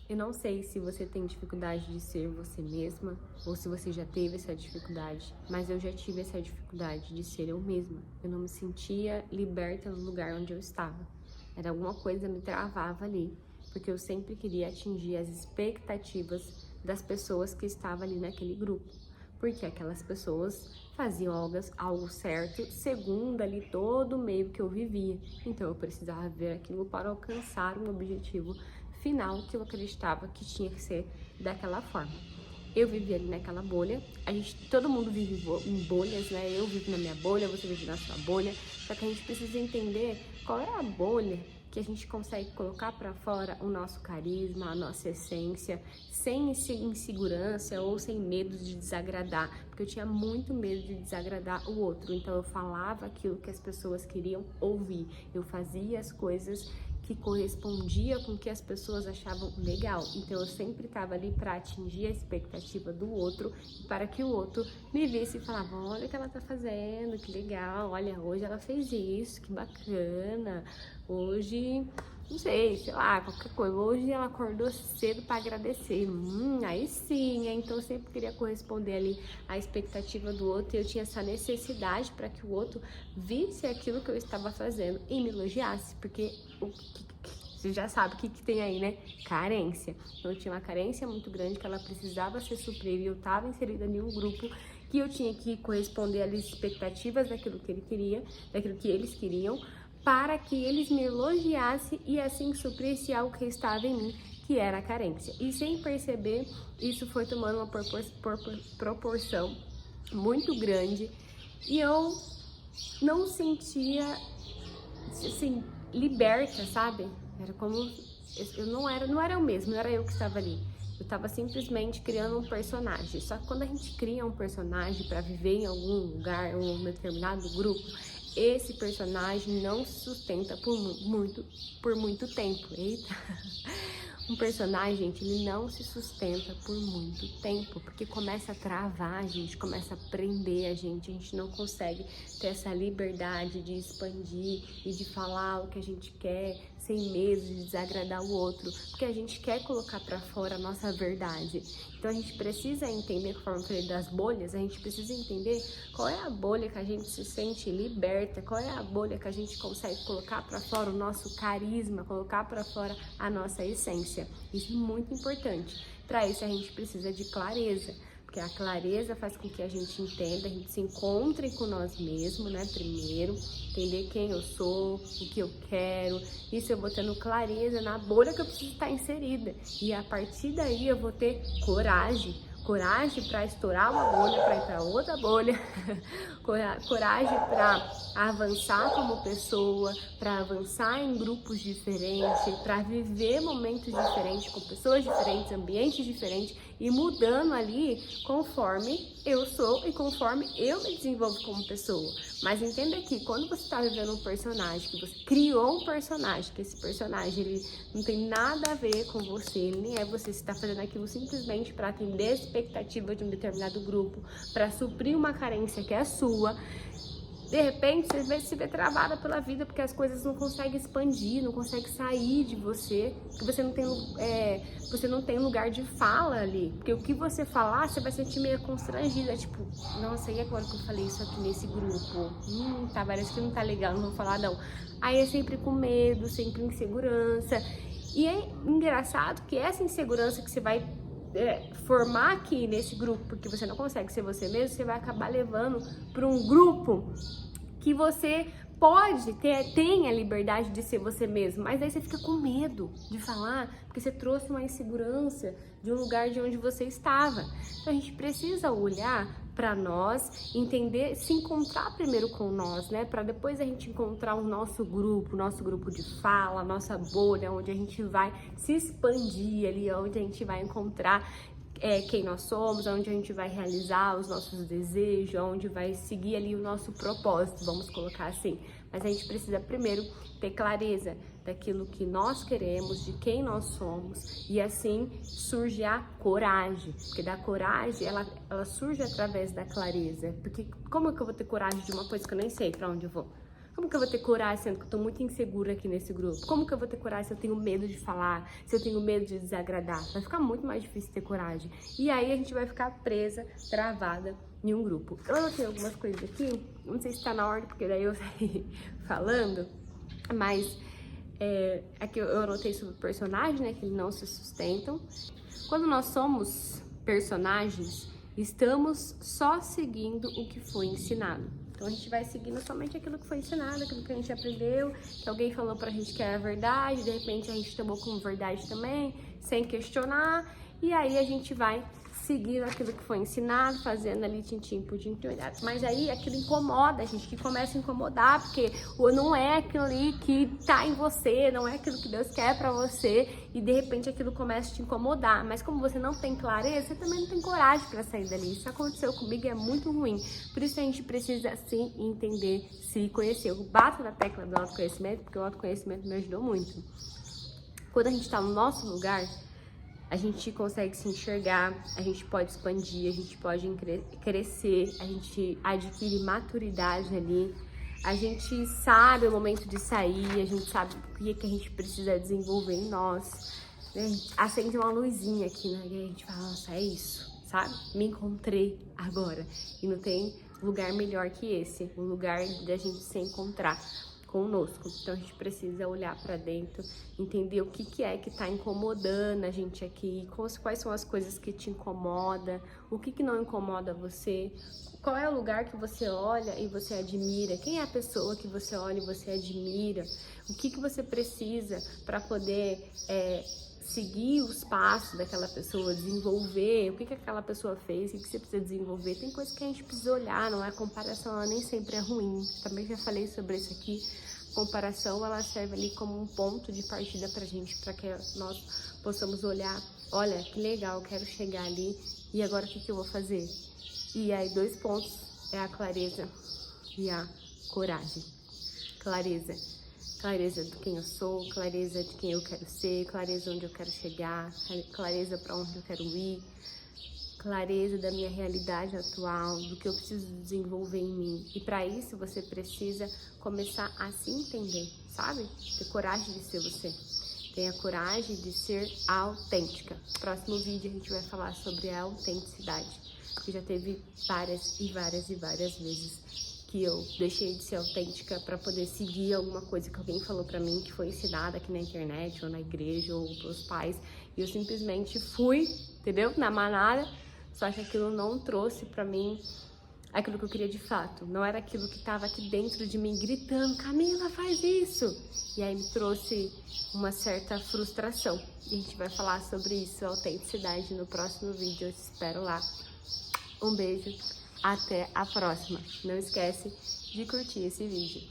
Eu não sei se você tem dificuldade de ser você mesma ou se você já teve essa dificuldade, mas eu já tive essa dificuldade de ser eu mesma. Eu não me sentia liberta no lugar onde eu estava. Era alguma coisa que me travava ali, porque eu sempre queria atingir as expectativas das pessoas que estavam ali naquele grupo. Porque aquelas pessoas faziam algo certo segundo ali todo o meio que eu vivia. Então eu precisava ver aquilo para alcançar um objetivo final que eu acreditava que tinha que ser daquela forma. Eu vivia ali naquela bolha, todo mundo vive em bolhas, né? Eu vivo na minha bolha, você vive na sua bolha, só que a gente precisa entender qual é a bolha que a gente consegue colocar para fora o nosso carisma, a nossa essência, sem insegurança ou sem medo de desagradar, porque eu tinha muito medo de desagradar o outro, então eu falava aquilo que as pessoas queriam ouvir, eu fazia as coisas que correspondia com o que as pessoas achavam legal. Então eu sempre estava ali para atingir a expectativa do outro, para que o outro me visse e falava: olha o que ela tá fazendo, que legal, olha, hoje ela fez isso, que bacana, hoje, não sei lá, qualquer coisa, hoje ela acordou cedo para agradecer, aí sim, então eu sempre queria corresponder ali à expectativa do outro, e eu tinha essa necessidade para que o outro visse aquilo que eu estava fazendo e me elogiasse, porque você já sabe o que tem aí, né? Carência. Então eu tinha uma carência muito grande que ela precisava ser suprida, e eu estava inserida em um grupo que eu tinha que corresponder às expectativas daquilo que ele queria, daquilo que eles queriam, para que eles me elogiassem e assim suprisse algo que estava em mim, que era a carência. E sem perceber, isso foi tomando uma proporção muito grande e eu não sentia, assim, liberta, sabe? Era como, eu não era eu mesmo, não era eu que estava ali. Eu estava simplesmente criando um personagem. Só que quando a gente cria um personagem para viver em algum lugar, ou um determinado grupo, esse personagem não se sustenta por muito tempo. Eita! Um personagem, gente, ele não se sustenta por muito tempo, porque começa a travar a gente, começa a prender a gente não consegue ter essa liberdade de expandir e de falar o que a gente quer, sem medo de desagradar o outro, porque a gente quer colocar pra fora a nossa verdade. Então a gente precisa entender, conforme eu falei das bolhas, a gente precisa entender qual é a bolha que a gente se sente liberta, qual é a bolha que a gente consegue colocar pra fora o nosso carisma, colocar pra fora a nossa essência. Isso é muito importante. Para isso a gente precisa de clareza, porque a clareza faz com que a gente entenda, a gente se encontre com nós mesmos, né? Primeiro, entender quem eu sou, o que eu quero. Isso eu vou tendo clareza na bolha que eu preciso estar inserida. E a partir daí eu vou ter coragem para estourar uma bolha, para ir para outra bolha, coragem para avançar como pessoa, para avançar em grupos diferentes, para viver momentos diferentes, com pessoas diferentes, ambientes diferentes, e mudando ali conforme eu sou e conforme eu me desenvolvo como pessoa. Mas entenda que quando você está vivendo um personagem, que você criou um personagem, que esse personagem ele não tem nada a ver com você, ele nem é você está fazendo aquilo simplesmente para atender a expectativa de um determinado grupo, para suprir uma carência que é sua. De repente, você se vê travada pela vida porque as coisas não conseguem expandir, não conseguem sair de você, porque você não tem lugar de fala ali. Porque o que você falar, você vai sentir meio constrangida, tipo, nossa, e agora que eu falei isso aqui nesse grupo? Parece que não tá legal, não vou falar não. Aí é sempre com medo, sempre insegurança. E é engraçado que essa insegurança que você vai formar aqui nesse grupo, porque você não consegue ser você mesmo, você vai acabar levando para um grupo que você tem a liberdade de ser você mesmo, mas aí você fica com medo de falar, porque você trouxe uma insegurança de um lugar de onde você estava. Então a gente precisa olhar para nós, entender, se encontrar primeiro com nós, né? Para depois a gente encontrar o nosso grupo de fala, a nossa bolha, onde a gente vai se expandir ali, onde a gente vai encontrar quem nós somos, onde a gente vai realizar os nossos desejos, onde vai seguir ali o nosso propósito, vamos colocar assim. Mas a gente precisa primeiro ter clareza daquilo que nós queremos, de quem nós somos, e assim surge a coragem, porque da coragem ela surge através da clareza, porque como é que eu vou ter coragem de uma coisa que eu nem sei para onde eu vou? Como que eu vou ter coragem sendo que eu tô muito insegura aqui nesse grupo? Como que eu vou ter coragem se eu tenho medo de falar, se eu tenho medo de desagradar? Vai ficar muito mais difícil ter coragem. E aí a gente vai ficar presa, travada em um grupo. Eu anotei algumas coisas aqui, não sei se tá na ordem, porque daí eu saí falando, mas aqui eu anotei sobre o personagem, né, que eles não se sustentam. Quando nós somos personagens, estamos só seguindo o que foi ensinado. Então a gente vai seguindo somente aquilo que foi ensinado, aquilo que a gente aprendeu, que alguém falou pra gente que era verdade, de repente a gente tomou como verdade também, sem questionar, e aí a gente vai seguindo aquilo que foi ensinado, fazendo ali tintim por tintim. Mas aí aquilo incomoda a gente, que começa a incomodar, porque não é aquilo ali que tá em você, não é aquilo que Deus quer pra você, e de repente aquilo começa a te incomodar. Mas como você não tem clareza, você também não tem coragem pra sair dali. Isso aconteceu comigo e é muito ruim. Por isso a gente precisa, sim, entender, se conhecer. Eu bato na tecla do autoconhecimento, porque o autoconhecimento me ajudou muito. Quando a gente tá no nosso lugar, a gente consegue se enxergar, a gente pode expandir, a gente pode crescer, a gente adquire maturidade ali, a gente sabe o momento de sair, a gente sabe o que a gente precisa desenvolver em nós, né? A gente acende uma luzinha aqui, né? E a gente fala, nossa, é isso, sabe? Me encontrei agora. E não tem lugar melhor que esse, o lugar da gente se encontrar conosco. Então a gente precisa olhar para dentro, entender o que é que tá incomodando a gente aqui, quais são as coisas que te incomoda, o que não incomoda você, qual é o lugar que você olha e você admira, quem é a pessoa que você olha e você admira, o que você precisa para poder seguir os passos daquela pessoa, desenvolver, o que aquela pessoa fez, o que você precisa desenvolver. Tem coisa que a gente precisa olhar, não é? A comparação, ela nem sempre é ruim. Também já falei sobre isso aqui. A comparação, ela serve ali como um ponto de partida pra gente, para que nós possamos olhar, olha, que legal, eu quero chegar ali, e agora o que eu vou fazer? E aí, 2 pontos, é a clareza e a coragem. Clareza de quem eu sou, clareza de quem eu quero ser, clareza onde eu quero chegar, clareza para onde eu quero ir, clareza da minha realidade atual, do que eu preciso desenvolver em mim. E para isso você precisa começar a se entender, sabe? Ter coragem de ser você. Tenha coragem de ser autêntica. No próximo vídeo a gente vai falar sobre a autenticidade, que já teve várias vezes que eu deixei de ser autêntica para poder seguir alguma coisa que alguém falou para mim, que foi ensinada aqui na internet, ou na igreja, ou pelos pais, e eu simplesmente fui, entendeu? Na manada, só que aquilo não trouxe para mim aquilo que eu queria de fato, não era aquilo que estava aqui dentro de mim gritando, Camila, faz isso! E aí me trouxe uma certa frustração, e a gente vai falar sobre isso, autenticidade, no próximo vídeo, eu te espero lá. Um beijo. Até a próxima. Não esquece de curtir esse vídeo.